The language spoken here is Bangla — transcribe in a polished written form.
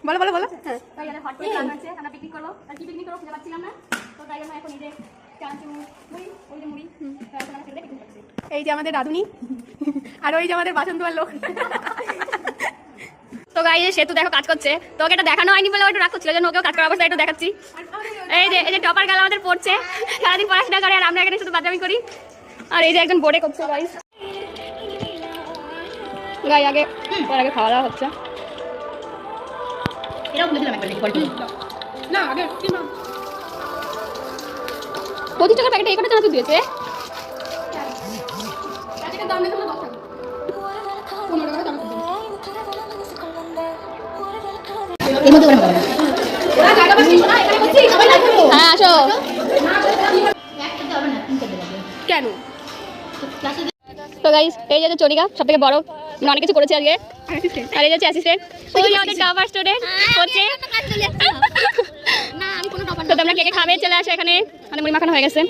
বলো বলো বলো। তাই আমাদের হট প্লেট রান্না হচ্ছে, আমরা পিকনিক করবো। আর কি পিকনিক করবো খুঁজে পাচ্ছিলাম না, তো তাই জন্য এখন এই যে চানাচুর মুড়ি, ওই যে মুড়ি, তো এখন আমরা সেগুলো পিকনিক করছি। এই যে আমাদের রাঁধুনি, আর ওই যে আমাদের বাসন ধোয়ার লোক। তো গাইস সেতু দেখো কাজ করছে, তো ওকে এটা দেখানো হয়নি বলে একটু রাগ করছিল, জন্য ওকেও কাজ করার অবস্থা একটু দেখাচ্ছি। এই যে টপার গাল আমাদের পড়ছে, সারাদিন পড়াশোনা করে আর আমরা এখানে শুধু বাদামি করি। আর এই যে একজন বোর্ডে করছে গাইস, আগে খাওয়া দাওয়া হচ্ছে। এটাও বলে দিলাম একবার না আগে 25 টাকার প্যাকেটে এই কটা চানাচুর দিয়েছে। দাম দেখে 15 টাকা দাম। এর মধ্যে ওরা হবে না। হ্যাঁ আসো। কেন? তো গাইস এই যে চনিকা সবথেকে বড়, মানে অনেক কিছু করেছে আজকে। আর এই যে অ্যাসিস্ট্যান্ট, ওই আমাদের টপার স্টুডেন্ট করছে। না আমি কোনো টপার তো তোমরা কে কে খাবে চলে আসো এখানে, আমাদের মুড়ি মাখানো হয়ে গেছে।